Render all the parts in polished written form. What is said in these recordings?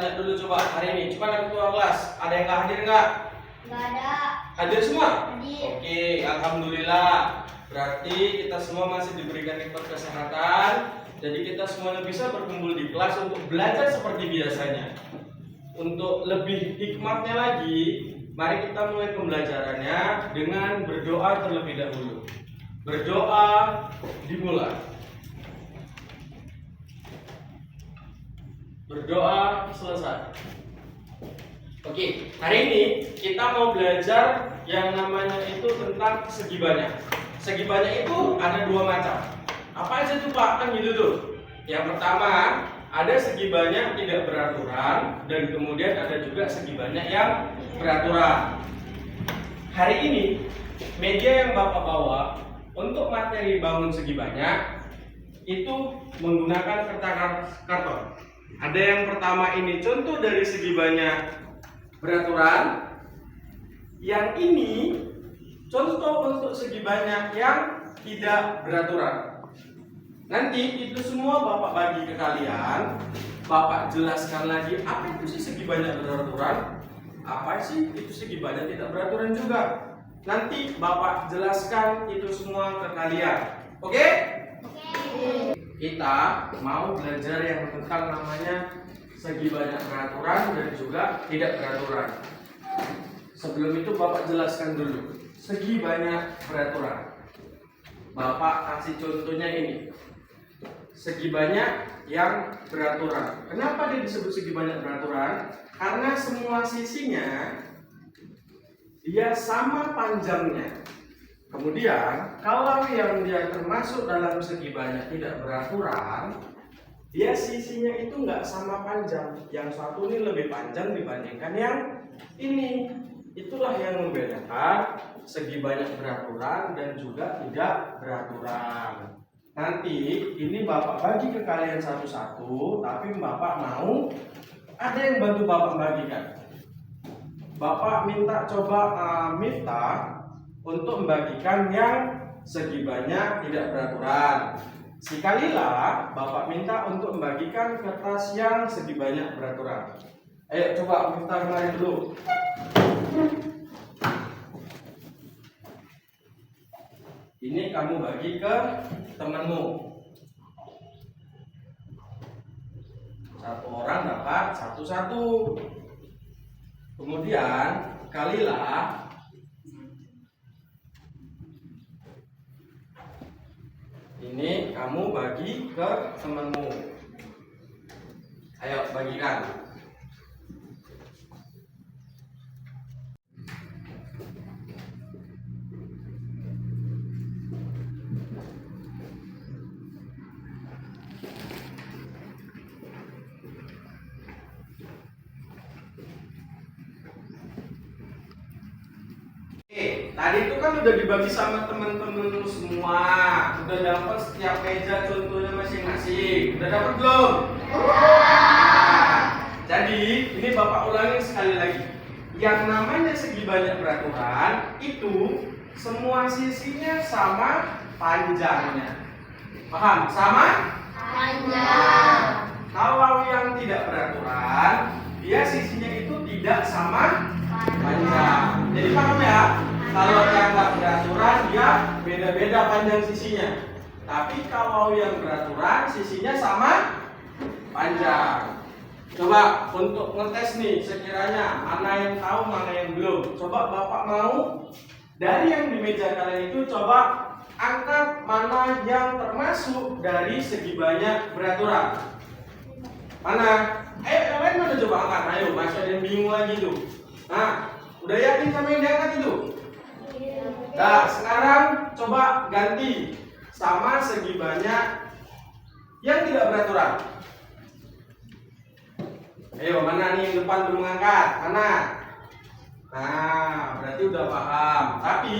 tanya dulu coba hari ini. Coba ada ketua kelas. Ada yang nggak hadir nggak? Nggak ada. Hadir semua? Hadir. Oke, alhamdulillah. Berarti kita semua masih diberikan nikmat kesehatan. Jadi kita semuanya bisa berkumpul di kelas untuk belajar seperti biasanya. Untuk lebih hikmatnya lagi, mari kita mulai pembelajarannya dengan berdoa terlebih dahulu. Berdoa dimulai. Berdoa selesai. Oke, hari ini kita mau belajar yang namanya itu tentang segi banyak. Segi banyak itu ada dua macam. Apa aja tuh Pak? Kan gitu tuh. Yang pertama, ada segi banyak tidak beraturan, dan kemudian ada juga segi banyak yang beraturan. Hari ini media yang Bapak bawa untuk materi bangun segi banyak itu menggunakan kertas karton. Ada yang pertama ini contoh dari segi banyak beraturan. Yang ini contoh untuk segi banyak yang tidak beraturan. Nanti itu semua Bapak bagi ke kalian. Bapak jelaskan lagi apa itu sih segi banyak beraturan, apa sih itu segi banyak tidak beraturan juga. Nanti Bapak jelaskan itu semua ke kalian. Oke? Oke. Kita mau belajar yang tentang namanya segi banyak beraturan dan juga tidak beraturan. Sebelum itu Bapak jelaskan dulu segi banyak beraturan. Bapak kasih contohnya ini. Segi banyak yang beraturan. Kenapa dia disebut segi banyak beraturan? Karena semua sisinya dia sama panjangnya. Kemudian kalau yang dia termasuk dalam segi banyak tidak beraturan, dia sisinya itu nggak sama panjang. Yang satu ini lebih panjang dibandingkan yang ini. Itulah yang membedakan segi banyak beraturan dan juga tidak beraturan. Nanti ini Bapak bagi ke kalian satu-satu, tapi Bapak mau ada yang bantu Bapak bagikan. Bapak minta coba Miftah untuk membagikan yang segi banyak tidak beraturan. Si Kalila Bapak minta untuk membagikan kertas yang segi banyak beraturan. Ayo coba Miftah kemarin dulu. Ini kamu bagi ke temanmu. Satu orang dapat satu-satu. Kemudian Kalila ini kamu bagi ke temanmu. Ayo bagikan. Tadi itu kan udah dibagi sama teman-teman semua. Udah dapat setiap meja contohnya masing-masing. Udah dapat belum? Nah, jadi ini Bapak ulangi sekali lagi. Yang namanya segi banyak beraturan itu semua sisinya sama panjangnya. Paham? Sama? Panjang. Kalau yang tidak beraturan, dia sisinya itu tidak sama panjang. Jadi paham ya? Kalau yang nggak beraturan dia beda-beda panjang sisinya. Tapi kalau yang beraturan sisinya sama panjang. Coba untuk ngetes nih sekiranya mana yang tahu mana yang belum. Coba Bapak mau dari yang di meja kalian itu coba angkat mana yang termasuk dari segi banyak beraturan. Mana? Yang lain mana coba angkat? Ayo, masih ada yang bingung lagi tuh. Nah, udah yakin sama yang diangkat itu? Nah, sekarang coba ganti sama segi banyak yang tidak beraturan. Ayo, mana nih yang depan belum mengangkat? Mana? Nah, berarti udah paham. Tapi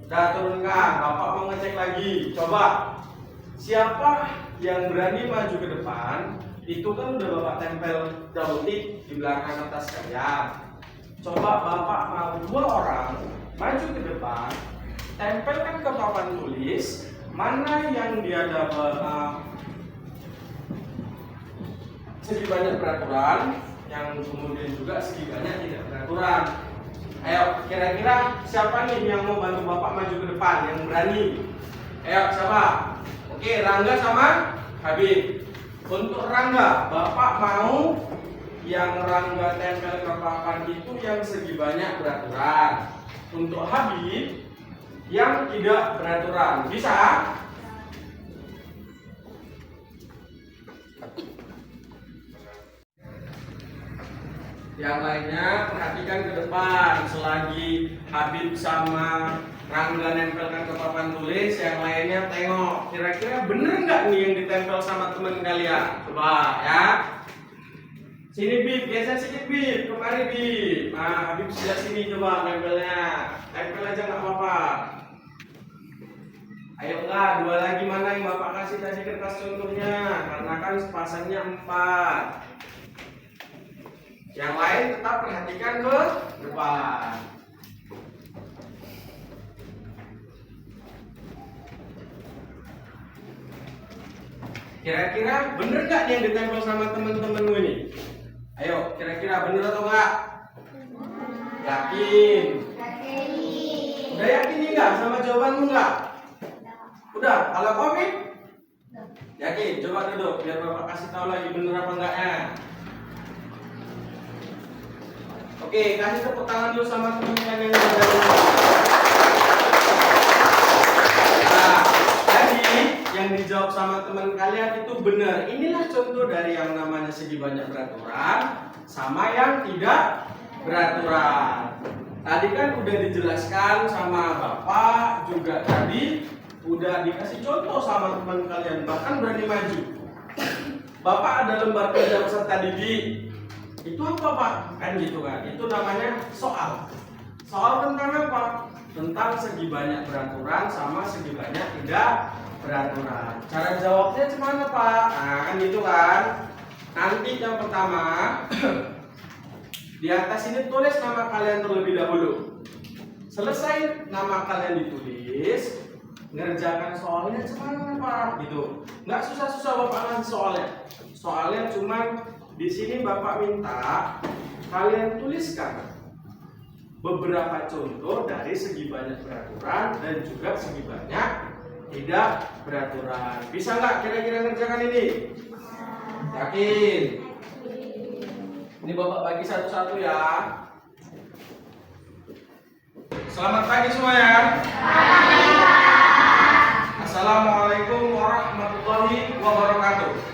udah turunkan. Bapak mau ngecek lagi. Coba siapa yang berani maju ke depan? Itu kan udah Bapak tempel double tick di belakang atas kalian. Coba Bapak mau 2 orang maju ke depan, tempelkan ke papan tulis mana yang dia dapat segi banyak peraturan, yang yang kemudian juga segi banyak tidak beraturan. Ayo, kira-kira siapa nih yang mau bantu Bapak maju ke depan, yang berani? Ayo, siapa? Oke, Rangga sama Habib. Untuk Rangga, Bapak mau yang Rangga tempel ke papan itu yang segi banyak beraturan. Untuk Habib, yang tidak beraturan. Bisa? Yang lainnya perhatikan ke depan. Selagi Habib sama Rangga nempelkan ke papan tulis, yang lainnya tengok. Kira-kira bener nggak nih yang ditempel sama teman kalian? Coba ya. Sini Bib, geser sedikit Bib. Kemari Bib. Nah, Habib sebelah sini coba nempelnya. Tempel aja nggak apa-apa. Ayo enggak, dua lagi mana yang Bapak kasih tadi kertas contohnya? Karena kan sepasangnya 4. Yang lain tetap perhatikan ke depan. Kira-kira bener nggak yang ditempel sama temen-temenmu ini? Ayo, kira-kira bener atau enggak? Yakin? Udah yakin nih nggak sama jawabanmu nggak? Udah, kalau kopi? Yakin? Coba duduk, biar Bapak kasih tahu lagi bener apa enggaknya. Oke, kasih tepuk tangan dulu sama teman-teman yang ada di rumah. Nah, jadi yang dijawab sama teman kalian itu benar. Inilah contoh dari yang namanya segi banyak beraturan sama yang tidak beraturan. Tadi kan udah dijelaskan sama Bapak, juga tadi udah dikasih contoh sama teman kalian, bahkan berani maju. Bapak ada lembar kerja peserta didik. Itu apa Pak? Kan gitu kan. Itu namanya soal. Soal tentang apa? Tentang segi banyak beraturan sama segi banyak tidak beraturan. Cara jawabnya gimana Pak? Nah kan gitu kan. Nanti yang pertama di atas ini tulis nama kalian terlebih dahulu. Selesai nama kalian ditulis, ngerjakan soalnya gimana Pak? Gitu. Nggak susah-susah Bapak ngasih soalnya. Soalnya cuman di sini Bapak minta kalian tuliskan beberapa contoh dari segi banyak beraturan dan juga segi banyak tidak beraturan. Bisa nggak kira-kira ngerjakan ini? Yakin? Ini Bapak bagi satu-satu ya. Selamat pagi semua ya. Assalamualaikum warahmatullahi wabarakatuh.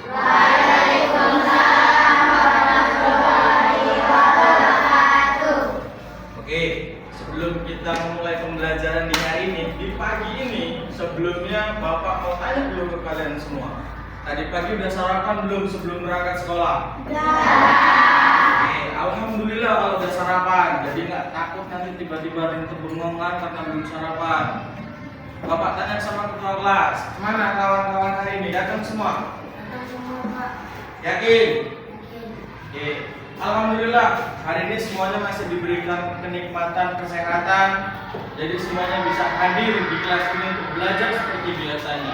Sebelum kita memulai pembelajaran di hari ini, di pagi ini, sebelumnya Bapak mau tanya dulu ke kalian semua. Tadi pagi udah sarapan belum sebelum berangkat sekolah? Oke, alhamdulillah kalau udah sarapan. Jadi nggak takut nanti tiba-tiba rintik bengong karena belum sarapan. Bapak tanya sama ketua kelas, mana kawan-kawan hari ini? Datang semua? Yakin? Oke. Alhamdulillah hari ini semuanya masih diberikan kenikmatan kesehatan, jadi semuanya bisa hadir di kelas ini untuk belajar seperti biasanya.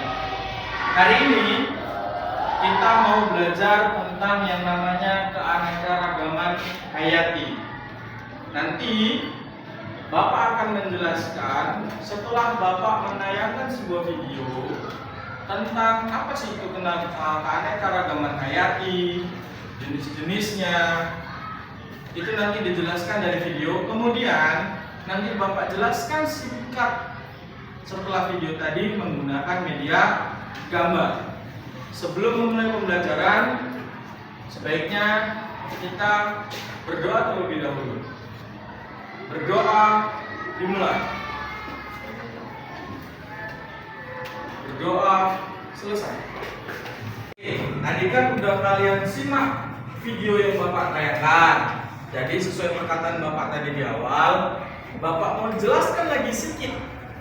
Hari ini kita mau belajar tentang yang namanya keanekaragaman hayati. Nanti Bapak akan menjelaskan setelah Bapak menayangkan sebuah video tentang apa sih itu keanekaragaman hayati, jenis-jenisnya, itu nanti dijelaskan dari video. Kemudian nanti Bapak jelaskan singkat setelah video tadi menggunakan media gambar. Sebelum memulai pembelajaran, sebaiknya kita berdoa terlebih dahulu. Berdoa dimulai. Berdoa selesai. Oke, tadi kan udah kalian simak video yang Bapak tayangkan. Jadi sesuai perkataan Bapak tadi di awal, Bapak mau jelaskan lagi sedikit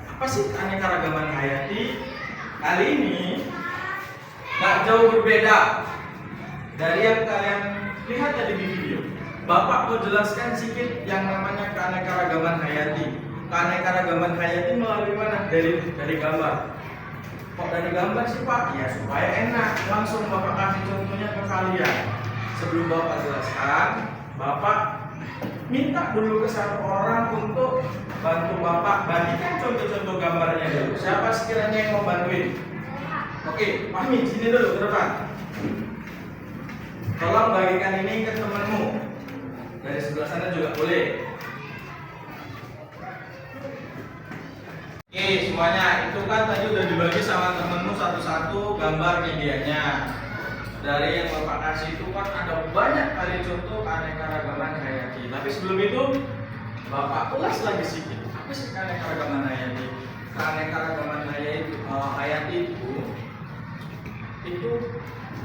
apa sih keanekaragaman hayati. Kali ini nggak jauh berbeda dari yang kalian lihat tadi di video. Bapak mau jelaskan sedikit yang namanya keanekaragaman hayati. Keanekaragaman hayati melalui mana? Dari gambar. Kok dari gambar sih Pak? Ya supaya enak. Langsung Bapak kasih contohnya ke kalian. Sebelum Bapak jelaskan, Bapak minta dulu ke satu orang untuk bantu Bapak bagikan contoh-contoh gambarnya dulu. Siapa sekiranya yang mau bantuin? Oke, Fahmi, sini dulu ke depan. Tolong bagikan ini ke temanmu. Dari sebelah sana juga boleh. Oke, semuanya itu kan tadi udah dibagi sama temenmu satu-satu gambar medianya. Dari yang Bapak kasih itu kan ada banyak kali contoh keanekaragaman hayati. Tapi sebelum itu Bapak ulas lagi sedikit. Apa sih keanekaragaman hayati? Keanekaragaman hayati itu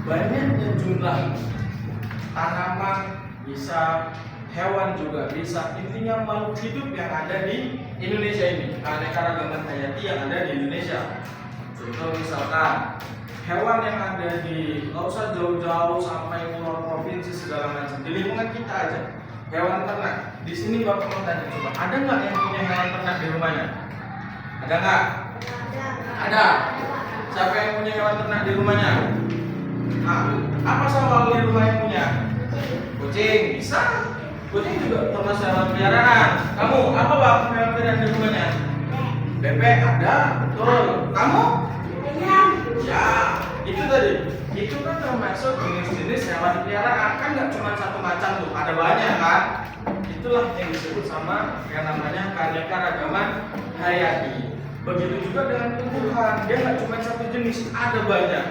banyaknya jumlah tanaman, bisa hewan juga bisa, intinya makhluk hidup yang ada di Indonesia ini, keanekaragaman hayati yang ada di Indonesia. Contoh misalkan hewan yang ada di, nggak usah jauh-jauh sampai luar provinsi segala macam, di lingkungan kita aja. Hewan ternak, di sini Bapak mau tanya, coba ada nggak yang punya hewan ternak di rumahnya? Ada nggak? Ada. Siapa yang punya hewan ternak di rumahnya? Nah, apa sama di rumah yang punya? Kucing, bisa. Kucing juga termasuk hewan peliharaan. Kamu apa Pak hewan peliharaan di rumahnya? Bebek ada, betul. Kamu? Ayam. Ya, itu tadi. Itu kan termasuk jenis-jenis hewan peliharaan. Kan nggak cuma satu macam tuh, ada banyak kan? Itulah yang disebut sama yang namanya keanekaragaman hayati. Begitu juga dengan tumbuhan, dia nggak cuma satu jenis, ada banyak.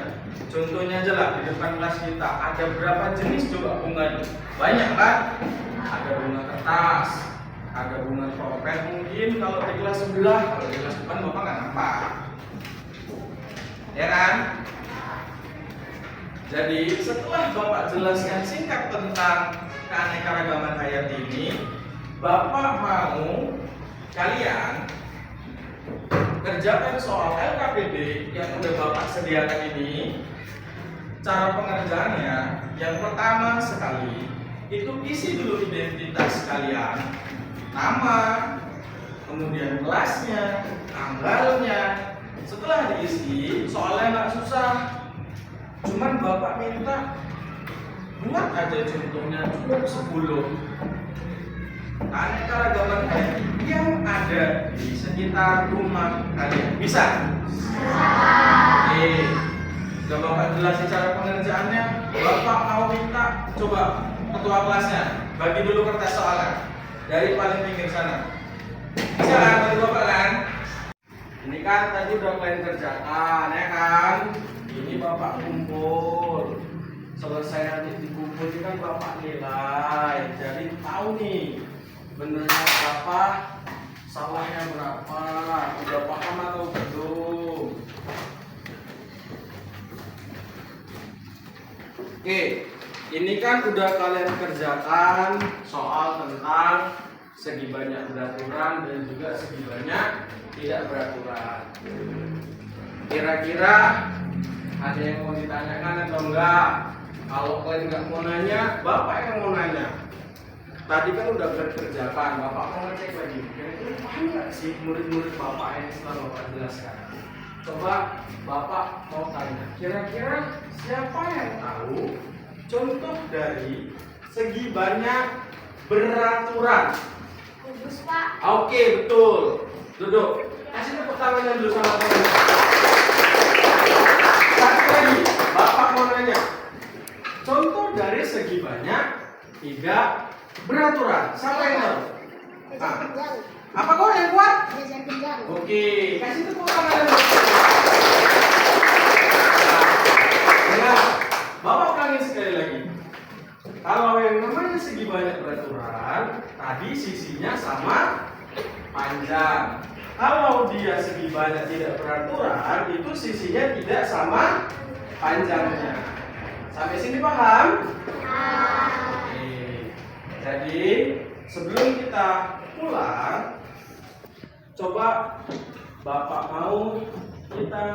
Contohnya aja lah di depan kelas kita, ada berapa jenis coba bunga? Banyak kan? Ada bunga kertas, ada bunga trompet mungkin kalau di kelas sebelah, kalau di kelas depan Bapak nggak nampak. Ya kan? Jadi setelah Bapak jelaskan singkat tentang keanekaragaman hayati ini, Bapak mau kalian kerjakan soal LKPD yang udah Bapak sediakan ini. Cara pengerjaannya, yang pertama sekali itu isi dulu identitas kalian, nama, kemudian kelasnya, tanggalnya. Setelah diisi, soalnya nggak susah, cuman Bapak minta buat aja contohnya cukup 10 keanekaragaman hayati yang ada di sekitar rumah kalian. Bisa? Oke, udah Bapak jelasin cara pengerjaannya. Bapak mau minta coba ketua kelasnya bagi dulu kertas soalnya dari paling pinggir sana. Bisa kan? Bantu Bapak kan? Ini kan tadi udah kalian kerjakan, ya kan? Ini Bapak kumpul. Selesai nanti dikumpul ini kan Bapak nilai. Jadi tahu nih benernya berapa, salahnya berapa, udah paham atau belum? Oke, ini kan udah kalian kerjakan soal tentang segi banyak beraturan dan juga segi banyak tidak beraturan. Kira-kira ada yang mau ditanyakan atau enggak? Kalau kalian nggak mau nanya, Bapak yang mau nanya. Tadi kan udah kerjakan, Bapak mau ngecek lagi. Kira-kira paham nggak sih murid-murid Bapak yang setelah Bapak jelaskan? Coba Bapak mau tanya, kira-kira siapa yang tahu contoh dari segi banyak beraturan? Kubus Pak. Oke, betul. Duduk. Kasih tepuk tangannya dulu sama teman. Satu lagi, Bapak mau nanya. Contoh dari segi banyak tidak beraturan. Siapa yang tahu? Jajar kencang. Apa kau yang kuat? Jajar kencang. Oke, kasih tepuk tangan. Nah, Bapak ulangin sekali lagi. Kalau yang namanya segi banyak beraturan, tadi sisinya sama panjang. Kalau dia segi banyak tidak beraturan, itu sisinya tidak sama panjangnya. Sampai sini paham? Oke. Jadi sebelum kita pulang, coba Bapak mau kita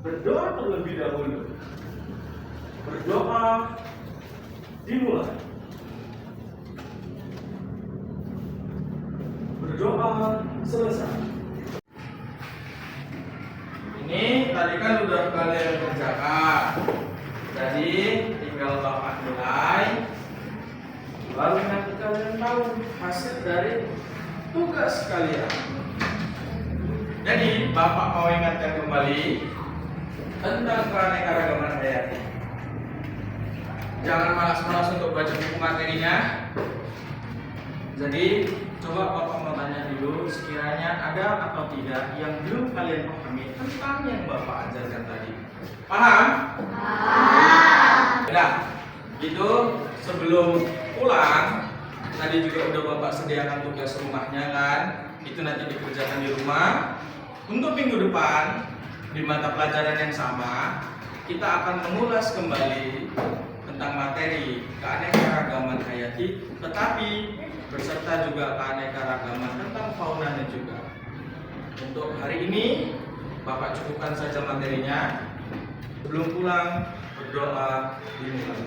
berdoa terlebih dahulu. Berdoa dimulai. Berdoa selesai. Ini tadi kan udah kalian kerjakan. Jadi tinggal Bapak nilai. Lalu nanti kalian tahu hasil dari tugas kalian. Jadi Bapak mau ingatkan kembali tentang keanekaragaman hayati. Jangan malas-malas untuk baca buku materinya. Jadi coba Bapak mau tanya dulu, sekiranya ada atau tidak yang belum kalian pahami tentang yang Bapak ajarkan tadi. Paham? Paham. Nah, itu sebelum pulang, tadi juga udah Bapak sediakan tugas rumahnya kan? Itu nanti dikerjakan di rumah. Untuk minggu depan, di mata pelajaran yang sama, kita akan mengulas kembali tentang materi keanekaragaman hayati, tetapi beserta juga keanekaragaman tentang faunanya juga. Untuk hari ini, Bapak cukupkan saja materinya. Sebelum pulang, berdoa dimulai.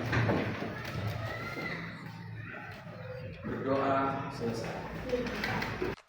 Berdoa selesai.